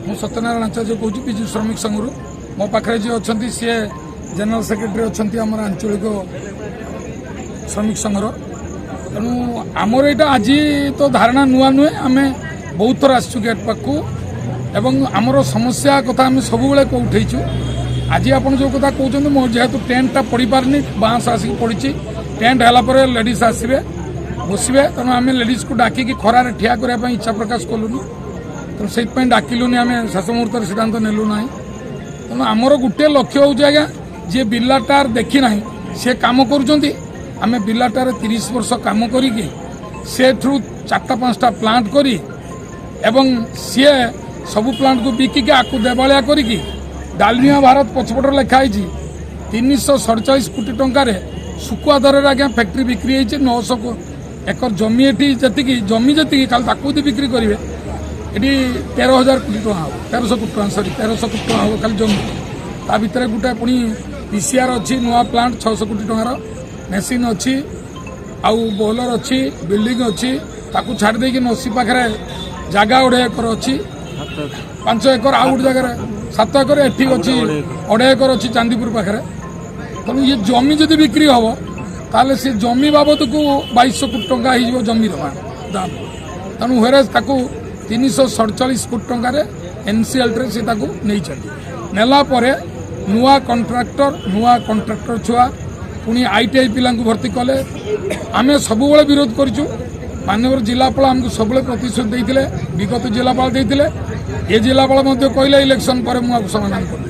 ମୁଁ ସତ୍ୟନାରାୟଣ ଆଚାର୍ଯ୍ୟ କହୁଛି ବିଜୁ ଶ୍ରମିକ ସଂଘରୁ। ମୋ ପାଖରେ ଯିଏ ଅଛନ୍ତି ସିଏ ଜେନେରାଲ ସେକ୍ରେଟାରୀ ଅଛନ୍ତି ଆମର ଆଞ୍ଚଳିକ ଶ୍ରମିକ ସଂଘର। ତେଣୁ ଆମର ଏଇଟା ଆଜି ତ ଧାରଣା ନୂଆ ନୁହେଁ, ଆମେ ବହୁତ ଥର ଆସିଛୁ ଗେଟ୍ ପାଖକୁ ଏବଂ ଆମର ସମସ୍ୟା କଥା ଆମେ ସବୁବେଳେ ଉଠେଇଛୁ। ଆଜି ଆପଣ ଯେଉଁ କଥା କହୁଛନ୍ତି, ମୋ ଯେହେତୁ ଟେଣ୍ଟଟା ପଡ଼ିପାରିନି, ବାଉଁଶ ଆସିକି ପଡ଼ିଛି, ଟେଣ୍ଟ ହେଲା ପରେ ଲେଡ଼ିଜ୍ ଆସିବେ ବସିବେ, ତେଣୁ ଆମେ ଲେଡ଼ିଜ୍କୁ ଡାକିକି ଖରାରେ ଠିଆ କରିବା ପାଇଁ ଇଚ୍ଛା ପ୍ରକାଶ କଲୁନି। ତେଣୁ ସେଇଥିପାଇଁ ଡାକିଲୁନି, ଆମେ ଶେଷ ମୁହୂର୍ତ୍ତରେ ସିଦ୍ଧାନ୍ତ ନେଲୁ ନାହିଁ। ତେଣୁ ଆମର ଗୋଟିଏ ଲକ୍ଷ୍ୟ ହେଉଛି ଆଜ୍ଞା, ଯିଏ ବିର୍ଲାଟାର ଦେଖି ନାହିଁ ସେ କାମ କରୁଛନ୍ତି। ଆମେ ବିର୍ଲାଟାରେ 30 ବର୍ଷ କାମ କରିକି ସେଠୁ 4-5ଟା ପ୍ଲାଣ୍ଟ କରି ଏବଂ ସିଏ ସବୁ ପ୍ଲାଣ୍ଟକୁ ବିକିକି ଆକୁ ଦେବାଳିଆ କରିକି ଡାଲମିଆ ଭାରତ ପଛପଟରେ ଲେଖା ହେଇଛି 347 କୋଟି ଟଙ୍କାରେ ଶୁଖୁଆ ଦରରେ ଆଜ୍ଞା ଫ୍ୟାକ୍ଟ୍ରି ବିକ୍ରି ହେଇଛି। 900 ଏକର ଜମି ଏଠି ଯେତିକି ଖାଲି ତାକୁ ଯଦି ବିକ୍ରି କରିବେ ଏଠି 13,000 କୋଟି ଟଙ୍କା ହେବ, 1300 କୋଟି ଟଙ୍କା ହେବ ଖାଲି ଜମି। ତା ଭିତରେ ଗୋଟେ ପୁଣି PCR ଅଛି, ନୂଆ ପ୍ଲାଣ୍ଟ 600 କୋଟି ଟଙ୍କାର ମେସିନ୍ ଅଛି, ଆଉ ବୋଲର ଅଛି, ବିଲ୍ଡିଂ ଅଛି। ତାକୁ ଛାଡ଼ି ଦେଇକି ନସି ପାଖରେ ଜାଗା 1.5 ଏକର ଅଛି, 5 ଏକର ଆଉ ଗୋଟେ ଜାଗାରେ 7 ଏକର ଏଠି ଅଛି, 1.5 ଏକର ଅଛି ଚାନ୍ଦିପୁର ପାଖରେ। ତେଣୁ ଇଏ ଜମି ଯଦି ବିକ୍ରି ହେବ ତାହେଲେ ସେ ଜମି ବାବଦକୁ 2200 କୋଟି ଟଙ୍କା ହେଇଯିବ ଜମିର ଦାମ। ତେଣୁ ହୁଏରେ ତାକୁ 347 କୋଟି ଟଙ୍କାରେ NCLTରେ ସେ ତାକୁ ନେଇଛନ୍ତି। ନେଲା ପରେ ନୂଆ କଣ୍ଟ୍ରାକ୍ଟର ଛୁଆ ପୁଣି ITI ପିଲାଙ୍କୁ ଭର୍ତ୍ତି କଲେ। ଆମେ ସବୁବେଳେ ବିରୋଧ କରିଛୁ। ମାନ୍ୟବର ଜିଲ୍ଲାପାଳ ଆମକୁ ସବୁବେଳେ ପ୍ରତିଶ୍ରୁତି ଦେଇଥିଲେ, ବିଗତ ଜିଲ୍ଲାପାଳ ଦେଇଥିଲେ, ଏ ଜିଲ୍ଲାପାଳ ମଧ୍ୟ କହିଲେ ଇଲେକ୍ସନ ପରେ ମୁଁ ଆକୁ ସମାଧାନ କରିବି।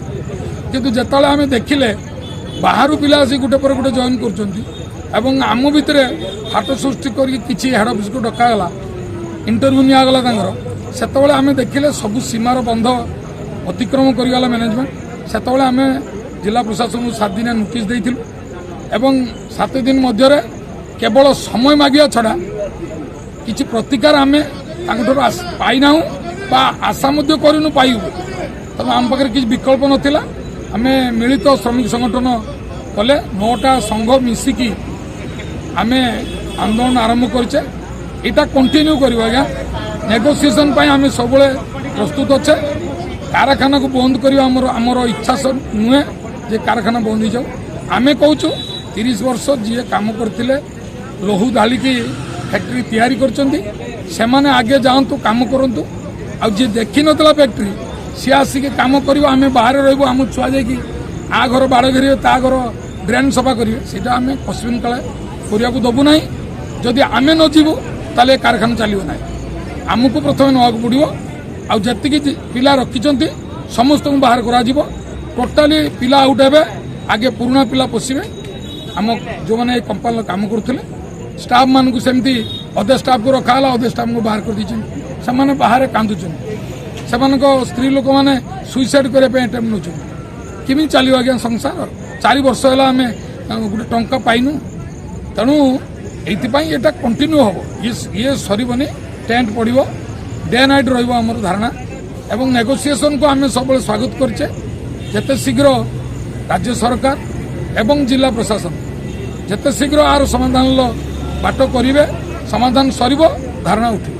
କିନ୍ତୁ ଯେତେବେଳେ ଆମେ ଦେଖିଲେ ବାହାରୁ ପିଲା ଆସି ଗୋଟେ ପରେ ଗୋଟେ ଜଏନ୍ କରୁଛନ୍ତି ଏବଂ ଆମ ଭିତରେ ହାଟ ସୃଷ୍ଟି କରିକି କିଛି ହେଡ୍ ଅଫିସକୁ ଡକାଗଲା, ଇଣ୍ଟରଭ୍ୟୁ ନିଆଗଲା ତାଙ୍କର, ସେତେବେଳେ ଆମେ ଦେଖିଲେ ସବୁ ସୀମାର ବନ୍ଧ ଅତିକ୍ରମ କରିଗଲା ମ୍ୟାନେଜମେଣ୍ଟ। ସେତେବେଳେ ଆମେ ଜିଲ୍ଲା ପ୍ରଶାସନକୁ 7 ଦିନିଆ ନୋଟିସ୍ ଦେଇଥିଲୁ ଏବଂ 7 ଦିନ ମଧ୍ୟରେ କେବଳ ସମୟ ମାଗିବା ଛଡ଼ା କିଛି ପ୍ରତିକାର ଆମେ ତାଙ୍କଠାରୁ ପାଇନାହୁଁ ବା ଆଶା ମଧ୍ୟ କରିନୁ ପାଇବୁ। ତେଣୁ ଆମ ପାଖରେ କିଛି ବିକଳ୍ପ ନଥିଲା। ଆମେ ମିଳିତ ଶ୍ରମିକ ସଂଗଠନ କଲେ, 9ଟା ସଂଘ ମିଶିକି ଆମେ ଆନ୍ଦୋଳନ ଆରମ୍ଭ କରିଛେ। ଏଇଟା କଣ୍ଟିନ୍ୟୁ କରିବୁ ଆଜ୍ଞା। ନେଗୋସିଏସନ୍ ପାଇଁ ଆମେ ସବୁବେଳେ ପ୍ରସ୍ତୁତ ଅଛେ। କାରଖାନାକୁ ବନ୍ଦ କରିବା ଆମର ଇଚ୍ଛା ନୁହେଁ ଯେ କାରଖାନା ବନ୍ଦ ହେଇଯାଉ। ଆମେ କହୁଛୁ 30 ବର୍ଷ ଯିଏ କାମ କରିଥିଲେ, ଲହୁ ଢାଳିକି ଫ୍ୟାକ୍ଟ୍ରି ତିଆରି କରିଛନ୍ତି, ସେମାନେ ଆଗେ ଯାଆନ୍ତୁ କାମ କରନ୍ତୁ। ଆଉ ଯିଏ ଦେଖିନଥିଲା ଫ୍ୟାକ୍ଟ୍ରି ସିଏ ଆସିକି କାମ କରିବ, ଆମେ ବାହାରେ ରହିବୁ, ଆମ ଛୁଆ ଯାଇକି ଆ ଘର ବାଡ଼ ଘେରିବେ, ତା ଘର ଡ୍ରେନ୍ ସଫା କରିବେ, ସେଇଟା ଆମେ ପଶ୍ଚିମ କାଳେ କରିବାକୁ ଦେବୁ ନାହିଁ। ଯଦି ଆମେ ନ ଯିବୁ ତାହେଲେ କାରଖାନା ଚାଲିବ ନାହିଁ। ଆମକୁ ପ୍ରଥମେ ନେବାକୁ ପଡ଼ିବ। ଆଉ ଯେତିକି ପିଲା ରଖିଛନ୍ତି ସମସ୍ତଙ୍କୁ ବାହାର କରାଯିବ। ଟୋଟାଲି ପିଲା ଆଉଟ୍ ହେବେ, ଆଗେ ପୁରୁଣା ପିଲା ପଶିବେ। ଆମ ଯେଉଁମାନେ ଏ କମ୍ପାନୀର କାମ କରୁଥିଲେ ଷ୍ଟାଫ୍ ମାନଙ୍କୁ ସେମିତି ଅଧେ ଷ୍ଟାଫ୍କୁ ରଖାହେଲା, ଅଧେ ଷ୍ଟାଫ୍ଙ୍କୁ ବାହାର କରିଦେଇଛନ୍ତି। ସେମାନେ ବାହାରେ କାନ୍ଦୁଛନ୍ତି। ସେମାନଙ୍କ ସ୍ତ୍ରୀ ଲୋକମାନେ ସୁଇସାଇଡ୍ କରିବା ପାଇଁ ଆଟେମ୍ପ୍ଟ ନେଉଛନ୍ତି। କେମିତି ଚାଲିବ ଆଜ୍ଞା ସଂସାର? 4 ବର୍ଷ ହେଲା ଆମେ ଗୋଟେ ଟଙ୍କା ପାଇନୁ। ତେଣୁ এইଥିପାଇଁ ଏଇଟା କଣ୍ଟିନ୍ୟୁ ହେବ, ଇଏ ସରିବନି। ଟେଣ୍ଟ ପଡ଼ିବ, ଡେ ନାଇଟ୍ ରହିବ ଆମର ଧାରଣା ଏବଂ ନେଗୋସିଏସନ୍କୁ ଆମେ ସବୁବେଳେ ସ୍ୱାଗତ କରିଛେ। ଯେତେ ଶୀଘ୍ର ରାଜ୍ୟ ସରକାର ଏବଂ ଜିଲ୍ଲା ପ୍ରଶାସନ ଯେତେ ଶୀଘ୍ର ଆର ସମାଧାନର ବାଟ କରିବେ, ସମାଧାନ ସରିବ, ଧାରଣା ଉଠିବ।